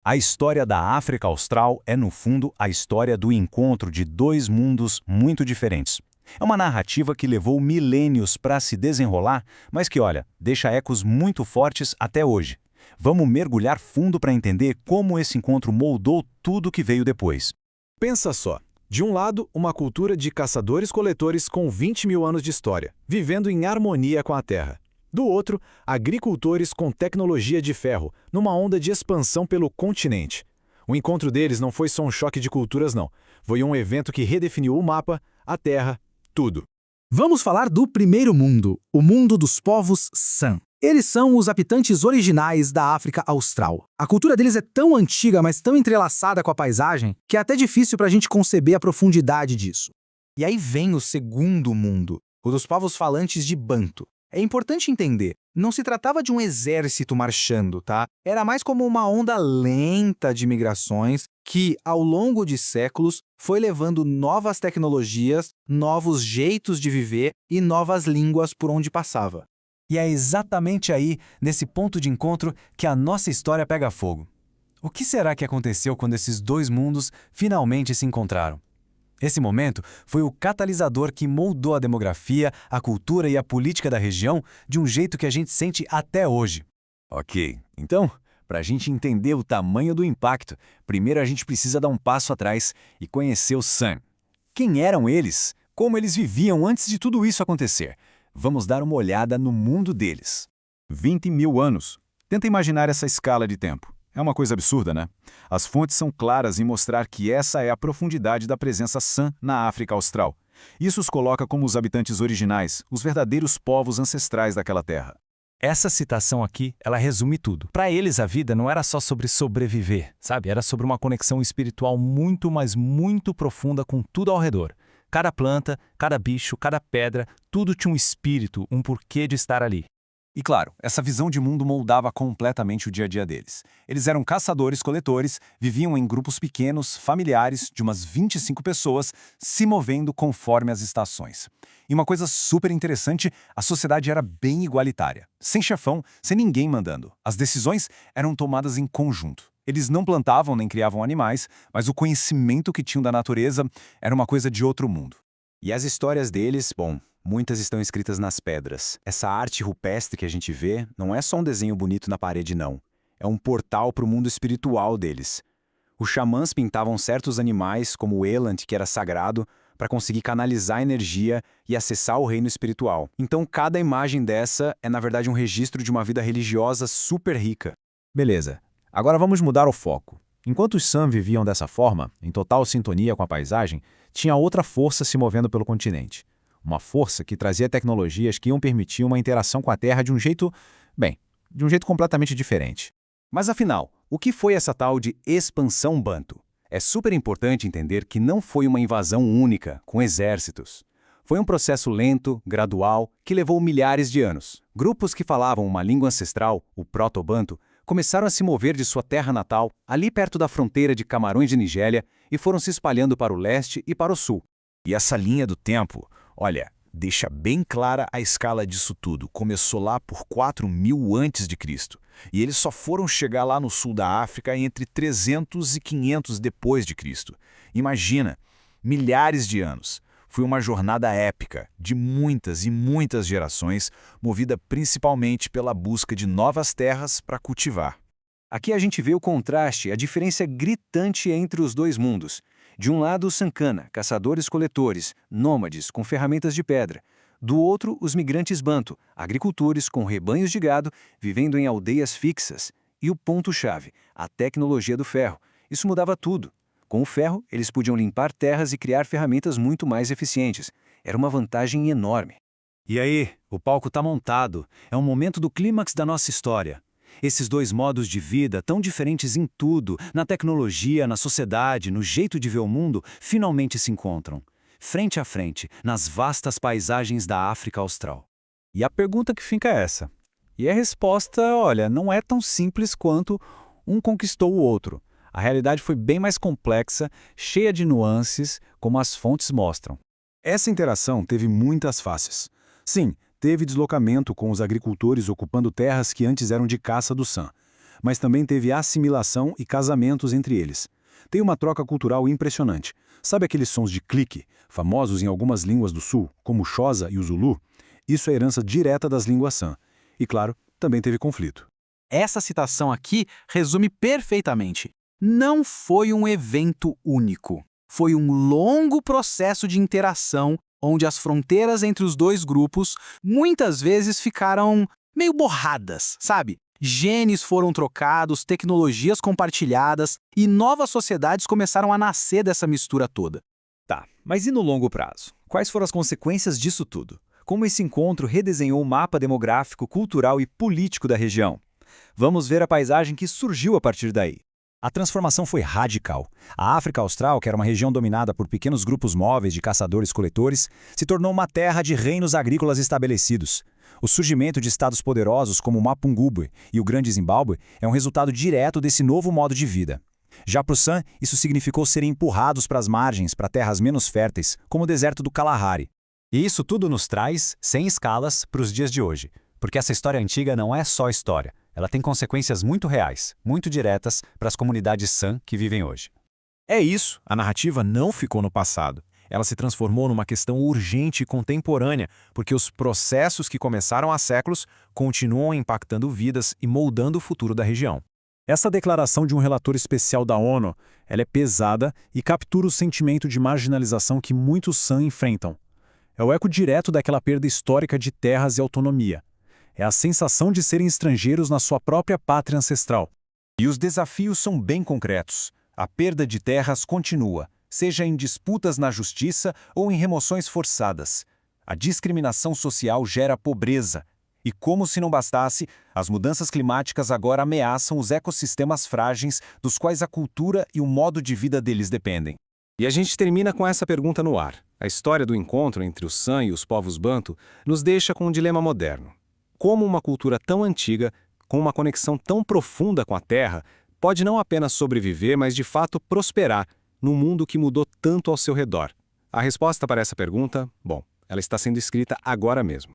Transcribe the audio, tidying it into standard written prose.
A história da África Austral é, no fundo, a história do encontro de dois mundos muito diferentes. É uma narrativa que levou milênios para se desenrolar, mas que, olha, deixa ecos muito fortes até hoje. Vamos mergulhar fundo para entender como esse encontro moldou tudo que veio depois. Pensa só. De um lado, uma cultura de caçadores-coletores com 20 mil anos de história, vivendo em harmonia com a terra. Do outro, agricultores com tecnologia de ferro, numa onda de expansão pelo continente. O encontro deles não foi só um choque de culturas, não. Foi um evento que redefiniu o mapa, a terra, tudo. Vamos falar do primeiro mundo, o mundo dos povos San. Eles são os habitantes originais da África Austral. A cultura deles é tão antiga, mas tão entrelaçada com a paisagem, que é até difícil para a gente conceber a profundidade disso. E aí vem o segundo mundo, o dos povos falantes de Banto. É importante entender, não se tratava de um exército marchando, tá? Era mais como uma onda lenta de migrações que, ao longo de séculos, foi levando novas tecnologias, novos jeitos de viver e novas línguas por onde passava. E é exatamente aí, nesse ponto de encontro, que a nossa história pega fogo. O que será que aconteceu quando esses dois mundos finalmente se encontraram? Esse momento foi o catalisador que moldou a demografia, a cultura e a política da região de um jeito que a gente sente até hoje. Ok, então, para a gente entender o tamanho do impacto, primeiro a gente precisa dar um passo atrás e conhecer os San. Quem eram eles? Como eles viviam antes de tudo isso acontecer? Vamos dar uma olhada no mundo deles. 20 mil anos. Tenta imaginar essa escala de tempo. É uma coisa absurda, né? As fontes são claras em mostrar que essa é a profundidade da presença San na África Austral. Isso os coloca como os habitantes originais, os verdadeiros povos ancestrais daquela terra. Essa citação aqui, ela resume tudo. Para eles, a vida não era só sobre sobreviver, sabe? Era sobre uma conexão espiritual muito, mas muito profunda com tudo ao redor. Cada planta, cada bicho, cada pedra, tudo tinha um espírito, um porquê de estar ali. E claro, essa visão de mundo moldava completamente o dia a dia deles. Eles eram caçadores-coletores, viviam em grupos pequenos, familiares, de umas 25 pessoas, se movendo conforme as estações. E uma coisa super interessante, a sociedade era bem igualitária. Sem chefão, sem ninguém mandando. As decisões eram tomadas em conjunto. Eles não plantavam nem criavam animais, mas o conhecimento que tinham da natureza era uma coisa de outro mundo. E as histórias deles, bom, muitas estão escritas nas pedras. Essa arte rupestre que a gente vê não é só um desenho bonito na parede, não. É um portal para o mundo espiritual deles. Os xamãs pintavam certos animais, como o eland, que era sagrado, para conseguir canalizar a energia e acessar o reino espiritual. Então, cada imagem dessa é, na verdade, um registro de uma vida religiosa super rica. Beleza. Agora vamos mudar o foco. Enquanto os San viviam dessa forma, em total sintonia com a paisagem, tinha outra força se movendo pelo continente. Uma força que trazia tecnologias que iam permitir uma interação com a Terra de um jeito, de um jeito completamente diferente. Mas afinal, o que foi essa tal de expansão Banto? É super importante entender que não foi uma invasão única, com exércitos. Foi um processo lento, gradual, que levou milhares de anos. Grupos que falavam uma língua ancestral, o proto-banto, começaram a se mover de sua terra natal, ali perto da fronteira de Camarões de Nigéria, e foram se espalhando para o leste e para o sul. E essa linha do tempo, olha, deixa bem clara a escala disso tudo. Começou lá por 4.000 a.C. E eles só foram chegar lá no sul da África entre 300 e 500 depois de Cristo. Imagina, milhares de anos. Foi uma jornada épica, de muitas e muitas gerações, movida principalmente pela busca de novas terras para cultivar. Aqui a gente vê o contraste, a diferença gritante entre os dois mundos. De um lado, os Sankana, caçadores-coletores, nômades com ferramentas de pedra. Do outro, os migrantes Banto, agricultores com rebanhos de gado, vivendo em aldeias fixas. E o ponto-chave, a tecnologia do ferro. Isso mudava tudo. Com o ferro, eles podiam limpar terras e criar ferramentas muito mais eficientes. Era uma vantagem enorme. E aí, o palco está montado. É um momento do clímax da nossa história. Esses dois modos de vida, tão diferentes em tudo, na tecnologia, na sociedade, no jeito de ver o mundo, finalmente se encontram. Frente a frente, nas vastas paisagens da África Austral. E a pergunta que fica é essa. E a resposta, olha, não é tão simples quanto um conquistou o outro. A realidade foi bem mais complexa, cheia de nuances, como as fontes mostram. Essa interação teve muitas faces. Sim, teve deslocamento com os agricultores ocupando terras que antes eram de caça do San. mas também teve assimilação e casamentos entre eles. Tem uma troca cultural impressionante. Sabe aqueles sons de clique, famosos em algumas línguas do sul, como o Xhosa e o Zulu? Isso é herança direta das línguas San. E, claro, também teve conflito. Essa citação aqui resume perfeitamente. Não foi um evento único. Foi um longo processo de interação onde as fronteiras entre os dois grupos muitas vezes ficaram meio borradas, sabe? Genes foram trocados, tecnologias compartilhadas e novas sociedades começaram a nascer dessa mistura toda. Tá, mas e no longo prazo? Quais foram as consequências disso tudo? Como esse encontro redesenhou o mapa demográfico, cultural e político da região? Vamos ver a paisagem que surgiu a partir daí. A transformação foi radical. A África Austral, que era uma região dominada por pequenos grupos móveis de caçadores-coletores, se tornou uma terra de reinos agrícolas estabelecidos. O surgimento de estados poderosos como o Mapungubwe e o Grande Zimbábue é um resultado direto desse novo modo de vida. Já para o San, isso significou serem empurrados para as margens, para terras menos férteis, como o deserto do Kalahari. E isso tudo nos traz, sem escalas, para os dias de hoje. Porque essa história antiga não é só história. Ela tem consequências muito reais, muito diretas para as comunidades San que vivem hoje. É isso, a narrativa não ficou no passado. Ela se transformou numa questão urgente e contemporânea, porque os processos que começaram há séculos continuam impactando vidas e moldando o futuro da região. Essa declaração de um relator especial da ONU, ela é pesada e captura o sentimento de marginalização que muitos San enfrentam. É o eco direto daquela perda histórica de terras e autonomia. É a sensação de serem estrangeiros na sua própria pátria ancestral. E os desafios são bem concretos. A perda de terras continua, seja em disputas na justiça ou em remoções forçadas. A discriminação social gera pobreza. E como se não bastasse, as mudanças climáticas agora ameaçam os ecossistemas frágeis dos quais a cultura e o modo de vida deles dependem. E a gente termina com essa pergunta no ar. A história do encontro entre o San e os povos Banto nos deixa com um dilema moderno. Como uma cultura tão antiga, com uma conexão tão profunda com a Terra, pode não apenas sobreviver, mas de fato prosperar num mundo que mudou tanto ao seu redor? A resposta para essa pergunta, bom, ela está sendo escrita agora mesmo.